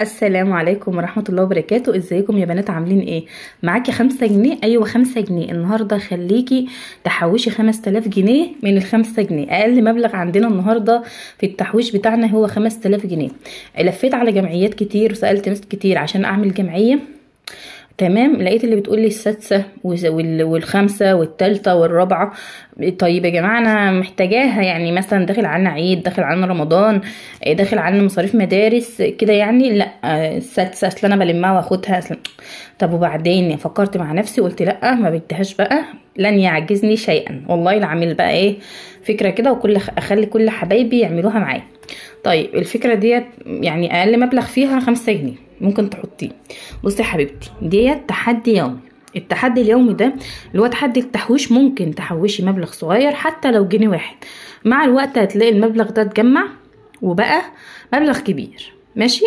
السلام عليكم ورحمة الله وبركاته. ازيكم يا بنات؟ عاملين ايه؟ معاكي 5 جنيه؟ ايوه 5 جنيه. النهاردة خليكي تحوشي 5000 جنيه من ال5 جنيه. اقل مبلغ عندنا النهاردة في التحويش بتاعنا هو 5000 جنيه. لفيت على جمعيات كتير وسألت ناس كتير عشان اعمل جمعية. تمام، لقيت اللي بتقولي السادسة والخامسة والتالتة والرابعة. طيب يا جماعة انا محتاجاها، يعني مثلا داخل علينا عيد، داخل علينا رمضان، داخل علينا مصاريف مدارس كده، يعني لا السادسة اصل انا بلمها واخدها أصل. طب وبعدين فكرت مع نفسي قلت لا، ما بديهاش بقى، لن يعجزني شيئا والله العميل بقى ايه فكرة كده، اخلي كل حبايبي يعملوها معايا. طيب الفكرة ديت يعني اقل مبلغ فيها 5 جنيه ممكن تحطيه. بصي يا حبيبتي، ديت تحدي يومي. التحدي اليومي ده اللي هو تحدي التحويش، ممكن تحوشي مبلغ صغير حتى لو جنيه واحد، مع الوقت هتلاقي المبلغ ده اتجمع وبقى مبلغ كبير. ماشي،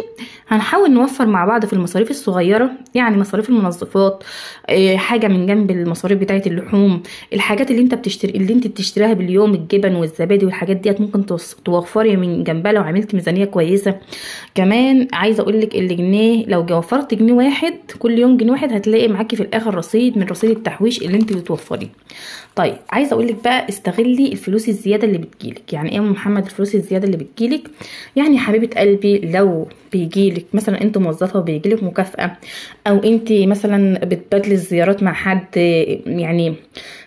هنحاول نوفر مع بعض في المصاريف الصغيرة، يعني مصاريف المنظفات، حاجة من جنب المصاريف بتاعة اللحوم، الحاجات اللي انت بتشتريها باليوم، الجبن والزبادي والحاجات ديت ممكن توفري من جنبها لو عملت ميزانية كويسة. كمان عايزة اقولك الجنيه لو وفرت جنيه واحد كل يوم، جنيه واحد هتلاقي معاكي في الاخر رصيد من رصيد التحويش اللي انت بتوفريه. طيب عايزه اقول لك بقى استغلي الفلوس الزياده اللي بتجيلك. يعني ايه يا محمد الفلوس الزياده اللي بتجيلك؟ يعني يا حبيبه قلبي لو بيجيلك مثلا انت موظفه وبيجيلك مكافاه، او انت مثلا بتبادلي الزيارات مع حد، يعني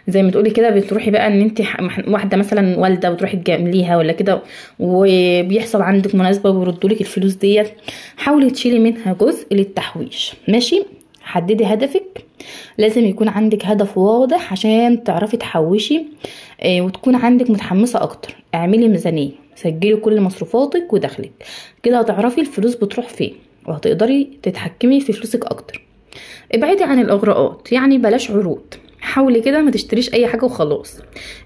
زي ما تقولي كده بتروحي بقى ان انت واحده مثلا والده بتروحي تجامليها ولا كده، وبيحصل عندك مناسبه ويردولك الفلوس ديت، حاولي تشيلي منها جزء للتحويش. ماشي، حددي هدفك، لازم يكون عندك هدف واضح عشان تعرفي تحوشي، وتكون عندك متحمسة اكتر. اعملي ميزانية، سجلي كل مصروفاتك ودخلك، كده هتعرفي الفلوس بتروح فين وهتقدري تتحكمي في فلوسك اكتر. ابعدي عن الاغراءات، يعني بلاش عروض، حاولي كده ما تشتريش اي حاجه وخلاص.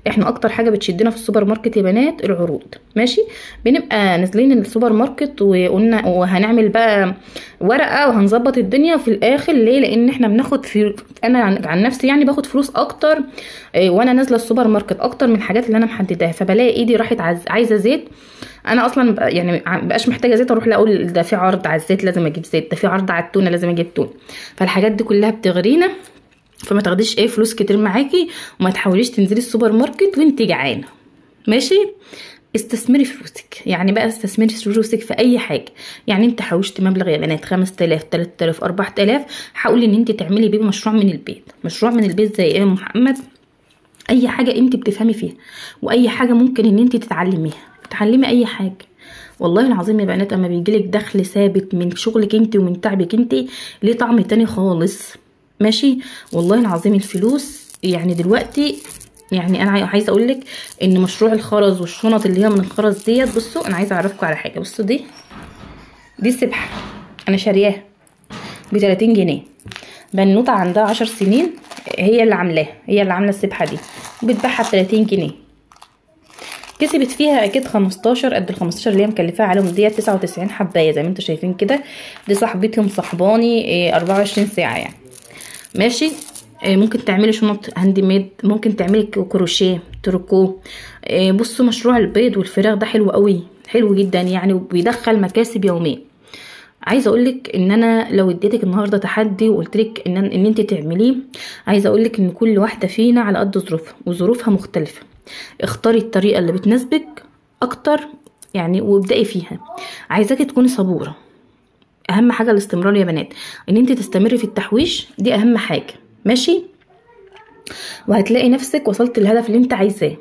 احنا اكتر حاجه بتشدنا في السوبر ماركت يا بنات العروض. ماشي، بنبقى نازلين السوبر ماركت وقلنا وهنعمل بقى ورقه وهنظبط الدنيا، وفي الاخر ليه؟ لان احنا بناخد في، انا عن نفسي يعني باخد فلوس اكتر، وانا نازله السوبر ماركت اكتر من الحاجات اللي انا محدداها، فبلاقي ايدي راحت عايزه زيت. انا اصلا يعني مبقاش محتاجه زيت، اروح اقول ده في عرض على الزيت لازم اجيب زيت، ده في عرض على التونه لازم اجيب تونه. فالحاجات دي كلها بتغرينا، فما تاخديش فلوس كتير معاكي، وما تحاوليش تنزلي السوبر ماركت وانت جعانه. ماشي، استثمري فلوسك، يعني بقى استثمري فلوسك في اي حاجه. يعني انت حوشت مبلغ يا بنات 5000 3000 4000، حاولي ان انت تعملي بيه مشروع من البيت. مشروع من البيت زي ايه يا محمد؟ اي حاجه انت بتفهمي فيها، واي حاجه ممكن ان انت تتعلميها، تتعلمي اي حاجه. والله العظيم يا بنات اما بيجيلك دخل ثابت من شغلك انت ومن تعبك انت، ليه طعم تاني خالص. ماشي، والله العظيم الفلوس يعني دلوقتي، يعني انا عايزه اقولك ان مشروع الخرز والشنط اللي هي من الخرز ديت، بصوا انا عايزه اعرفكم على حاجه. بصوا دي سبحه انا شارياها ب30 جنيه، بنوته عندها 10 سنين، هي اللي عاملاها، هي اللي عامله السبحه دي، وبتباعها ب30 جنيه. كسبت فيها اكيد 15 قد ال15 اللي هي مكلفاها عليهم ديت، 99 حبايه زي ما انتم شايفين كده. دي صاحبتهم صاحباني 24 ساعه يعني. ماشي، ممكن تعملي شنط هاند ميد، ممكن تعملي كروشيه تركو. بصوا مشروع البيض والفراخ ده حلو قوي، حلو جدا يعني، وبيدخل مكاسب يوميه. عايزه اقولك ان انا لو اديتك النهارده تحدي وقلتلك ان انت تعمليه، عايزه اقولك ان كل واحده فينا على قد ظروفها وظروفها مختلفه. اختاري الطريقه اللي بتناسبك اكتر يعني، وابدأي فيها. عايزاكي تكوني صبوره، اهم حاجه الاستمرار يا بنات، ان انت تستمري في التحويش دي اهم حاجه. ماشي، وهتلاقي نفسك وصلت للهدف اللي انت عايزاه.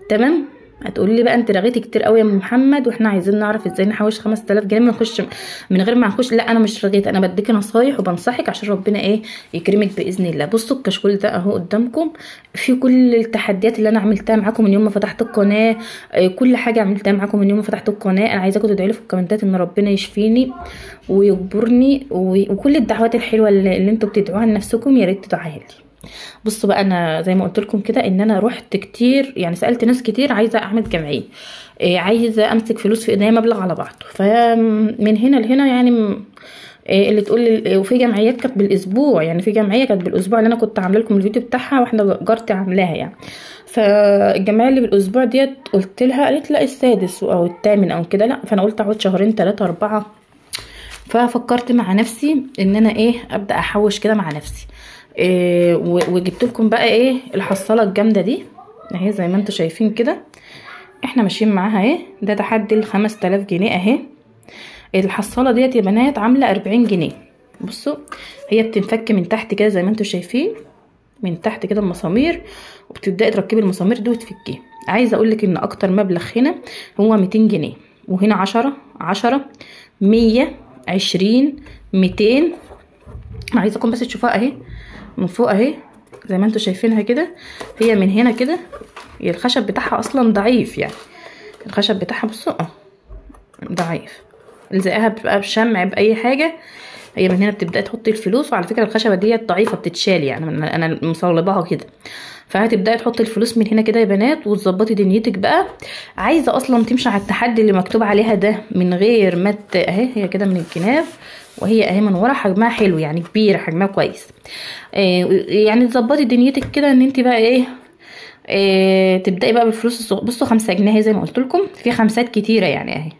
تمام، هتقولي لي بقى انت رغيتي كتير قوي يا محمد، واحنا عايزين نعرف ازاي نحوش 5000 جنيه من غير ما نخش. لا انا مش رغيت، انا بديكي نصايح وبنصحك عشان ربنا يكرمك باذن الله. بصوا الكشكول ده اهو قدامكم، في كل التحديات اللي انا عملتها معاكم من يوم ما فتحت القناه، كل حاجه عملتها معاكم من يوم ما فتحت القناه. انا عايزاكم تدعوا لي في الكومنتات ان ربنا يشفيني ويجبرني، وكل الدعوات الحلوه اللي انتوا بتدعوها لنفسكم يا ريت تدعوها لي. بصوا بقى، انا زي ما قلت لكم كده ان انا رحت كتير، يعني سالت ناس كتير عايزه اعمل جمعيه، عايزه امسك فلوس في ايديا مبلغ على بعضه، فمن هنا لهنا يعني اللي تقول لي. وفي جمعيات كانت بالاسبوع، يعني في جمعيه كانت بالاسبوع اللي انا كنت عامله لكم الفيديو بتاعها، واحده جارتي عاملاها يعني. فالجمعيه اللي بالاسبوع ديت قلت لها، قالت لا السادس او الثامن او كده، لا فانا قلت اقعد شهرين 3 4. ففكرت مع نفسي ان انا ايه ابدا احوش كده مع نفسي. وجبت لكم بقى ايه الحصاله الجامده دي اهي زي ما انتم شايفين كده. احنا ماشيين معاها اهي، ده تحدي ال5000 جنيه اهي. الحصاله ديت يا بنات عامله 40 جنيه. بصوا هي بتنفك من تحت كده زي ما انتم شايفين، من تحت كده المسامير، وبتبداي تركبي المسامير دي وتفكيها. عايزه اقول لك ان اكتر مبلغ هنا هو 200 جنيه، وهنا 10 100 20 200. عايزاكم بس تشوفوها اهي من فوق اهي زي ما انتم شايفينها كده. هي من هنا كده الخشب بتاعها اصلا ضعيف، يعني الخشب بتاعها بصوا ضعيف. الزقها بتبقى بشمع باي حاجه. هي من هنا بتبداي تحطي الفلوس، وعلى فكره الخشبه ديت ضعيفه بتتشال، يعني انا مصلباها كده. فهتبداي تحطي الفلوس من هنا كده يا بنات، وتظبطي دنيتك بقى. عايزه اصلا تمشي على التحدي اللي مكتوب عليها ده من غير ما اهي هي كده من الجناب، وهي اهي من ورا حجمها حلو يعني كبيره حجمها كويس. يعني تظبطي دنيتك كده ان انت بقى ايه تبداي بقى بالفلوس بصوا 5 جنيه زي ما قلت لكم، في خمسات كتيره يعني اهي.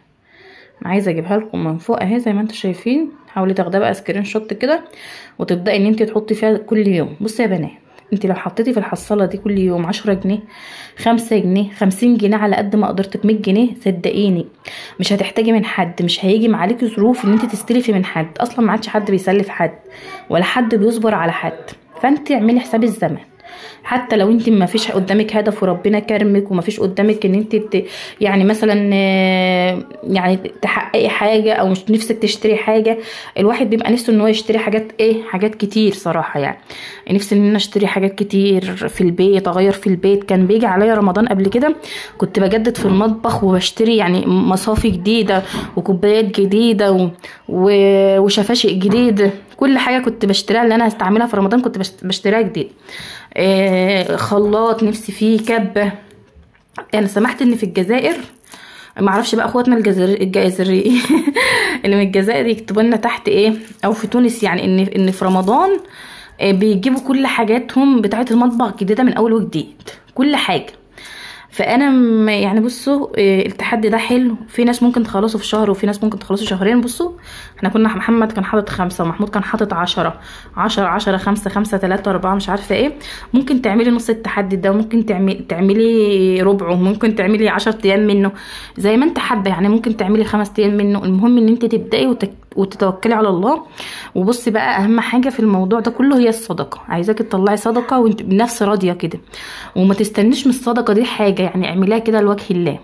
انا عايزه اجيبها لكم من فوق اهي زي ما انتم شايفين. حاولي تاخدها بقى سكرين شوت كده، وتبداي ان انت تحطي فيها كل يوم. بصي يا بنات، انت لو حطيتي في الحصاله دي كل يوم 10 جنيه 5 جنيه 50 جنيه على قد ما قدرتك 100 جنيه، صدقيني مش هتحتاجي من حد، مش هيجي معاكي ظروف ان انت تستلفي من حد. اصلا ما عادش حد بيسلف حد ولا حد بيصبر على حد. فانت اعملي حساب الزمن، حتى لو انت ما فيش قدامك هدف وربنا كرمك وما فيش قدامك ان انت يعني مثلا يعني تحققي حاجه، او مش نفسك تشتري حاجه. الواحد بيبقى نفسه ان هو يشتري حاجات حاجات كتير صراحه، يعني نفسي ان انا اشتري حاجات كتير في البيت، اغير في البيت. كان بيجي عليا رمضان قبل كده كنت بجدد في المطبخ وبشتري يعني مصافي جديده وكوبايات جديده وشفاشق جديده. كل حاجه كنت بشتريها اللي انا هستعملها في رمضان كنت بشتريها جديد. خلاط نفسي فيه، كبه. انا سمحت ان في الجزائر، معرفش بقى اخواتنا الجزائريين اللي من الجزائر يكتبوا لنا تحت او في تونس، يعني ان في رمضان بيجيبوا كل حاجاتهم بتاعه المطبخ جديده من اول وجديد كل حاجه. فانا يعني بصوا التحدي ده حلو. في ناس ممكن تخلصوا في شهر، وفي ناس ممكن تخلصوا شهرين. بصوا احنا كنا محمد كان حاطط 5 ومحمود كان حاطط 10 5 5 3 4 مش عارفه ممكن تعملي نص التحدي ده، وممكن تعملي ربعه، ممكن تعملي 10 ايام منه زي ما انت حابه، يعني ممكن تعملي 5 ايام منه. المهم ان انت تبداي وتتوكلي على الله. وبصي بقى اهم حاجه في الموضوع ده كله هي الصدقه. عايزاكي تطلعي صدقه وانت بنفس راضيه كده، وما تستنيش من الصدقه دي حاجه، يعني اعمليها كده لوجه الله.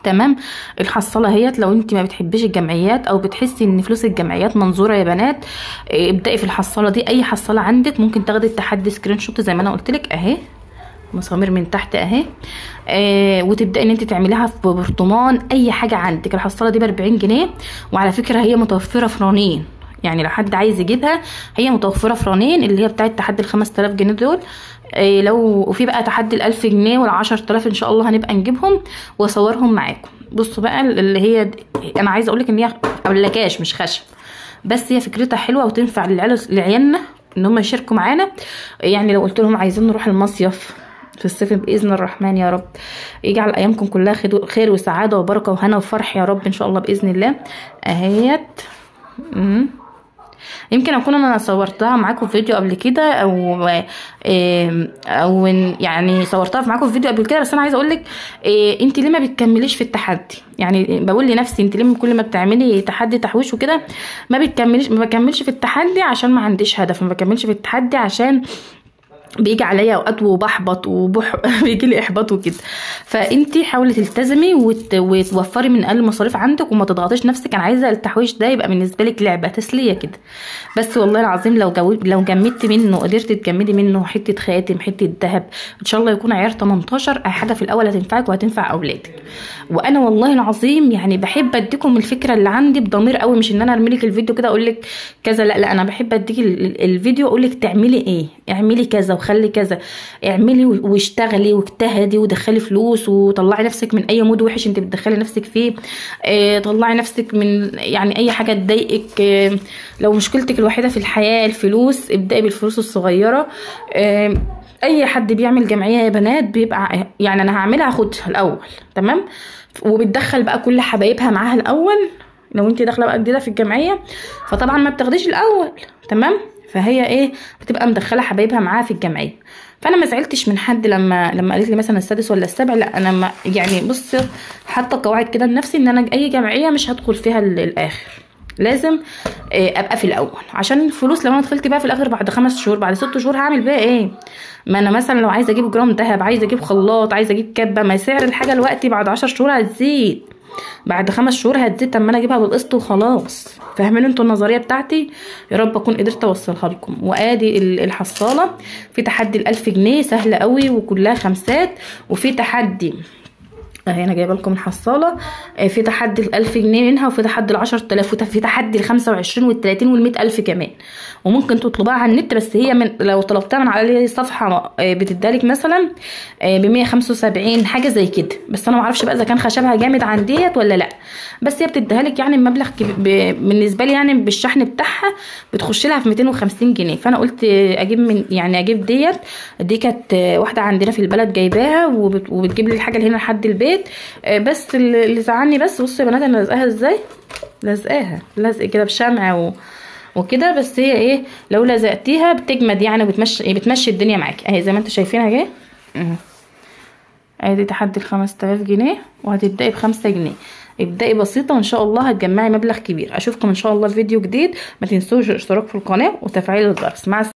تمام. الحصاله اهيت. لو انت ما بتحبيش الجمعيات او بتحسي ان فلوس الجمعيات منظوره يا بنات، ابدأي في الحصاله دي. اي حصاله عندك ممكن تاخدي التحدي سكرين شوت زي ما انا قلت لك اهي، مسامير من تحت اهي. وتبداي ان انت تعمليها في برطمان اي حاجه عندك. الحصاله دي ب40 جنيه، وعلى فكره هي متوفره في رنين، يعني لو حد عايز يجيبها هي متوفره في رنين اللي هي بتاعه تحدي ال5000 جنيه دول. لو في بقى تحدي ال1000 جنيه وال10000 ان شاء الله هنبقى نجيبهم واصورهم معاكم. بصوا بقى اللي هي انا عايزه اقولك ان هي مبلكاش مش خشب، بس هي فكرتها حلوه وتنفع لعيالنا ان هم يشاركوا معانا. يعني لو قلت لهم عايزين نروح المصيف في الصيف باذن الرحمن يا رب يجعل ايامكم كلها خير وسعاده وبركه وهنا وفرح يا رب ان شاء الله باذن الله. اهيت يمكن اكون انا صورتها معاكم في فيديو قبل كده، او يعني صورتها معاكم في فيديو قبل كده. بس انا عايزه اقول لك انت ليه ما بتكمليش في التحدي؟ يعني بقول لنفسي انت ليه كل ما بتعملي تحدي تحويش وكده ما بكملش في التحدي عشان ما عنديش هدف، ما بكملش في التحدي عشان بيجي عليا اوقات وبحبط بيجي لي احباط وكده. فانتي حاولي تلتزمي وتوفري من اقل مصاريف عندك وما تضغطيش نفسك. انا عايزه التحويش ده يبقى بالنسبه لك لعبه تسليه كده بس. والله العظيم لو جمدتي منه قدرتي تجمدي منه حته خاتم حته ذهب ان شاء الله يكون عيار 18 اي حاجه في الاول هتنفعك وهتنفع اولادك. وانا والله العظيم يعني بحب اديكم الفكره اللي عندي بضمير قوي، مش ان انا ارمي لك الفيديو كده اقول لك كذا، لا انا بحب اديكي الفيديو اقول لك تعملي اعملي كذا وخلي كذا، اعملي واشتغلي واجتهدي ودخلي فلوس وطلعي نفسك من اي مود وحش انت بتدخلي نفسك فيه. طلعي نفسك من يعني اي حاجه تضايقك. لو مشكلتك الوحيده في الحياه الفلوس ابدأي بالفلوس الصغيره. اي حد بيعمل جمعيه يا بنات بيبقى يعني انا هعملها هاخدها الاول تمام، وبتدخل بقى كل حبايبها معاها الاول لو انت داخله بقى جديده في الجمعيه فطبعا ما بتاخديش الاول، تمام. فهي ايه بتبقى مدخله حبايبها معاها في الجمعيه. فانا ما زعلتش من حد لما قالت لي مثلا السادس ولا السابع، لا انا ما يعني بص حاطه قواعد كده لنفسي ان انا اي جمعيه مش هدخل فيها الاخر، لازم ابقى في الاول، عشان الفلوس لو انا دخلت بقى في الاخر بعد 5 شهور بعد 6 شهور هعمل بيها ايه؟ ما انا مثلا لو عايزه اجيب جرام دهب، عايزه اجيب خلاط، عايزه اجيب كبه، ما سعر الحاجه دلوقتي بعد 10 شهور هتزيد، بعد 5 شهور هتزيد، طب ما انا اجيبها بالقسط وخلاص. فاهمين انتوا النظريه بتاعتي؟ يا رب اكون قدرت اوصلها لكم. وادي الحصاله في تحدي ال1000 جنيه سهله قوي وكلها خمسات، وفي تحدي اهي انا جايبه لكم الحصاله في تحدي ال1000 جنيه منها، وفي تحدي ال10000، وفي تحدي ال25 وال30 وال100000 كمان. وممكن تطلبها على النت، بس هي من لو طلبتها من على صفحه بتدالك مثلا ب175 حاجه زي كده، بس انا ما اعرفش بقى اذا كان خشبها جامد عن ديت ولا لا، بس هي بتديها لك يعني المبلغ بالنسبه لي يعني بالشحن بتاعها بتخش لها في 250 جنيه. فانا قلت اجيب من يعني اجيب دي كانت واحده عندنا في البلد جايباها وبتجيب لي الحاجه اللي هنا لحد البيت. بس اللي زعلني بس بصوا يا بنات انا لازقاها ازاي، لازقاها لزق كده بشمع وكده، بس هي ايه لو لزقتيها بتجمد يعني بتمشي الدنيا معاكي اهي زي ما انتوا شايفينها اهي. ادي تحدي ال5000 جنيه وهتبداي ب5 جنيه. ابدأي بسيطة وان شاء الله هتجمعي مبلغ كبير. اشوفكم ان شاء الله في فيديو جديد، ما تنسوش الاشتراك في القناة وتفعيل الجرس. مع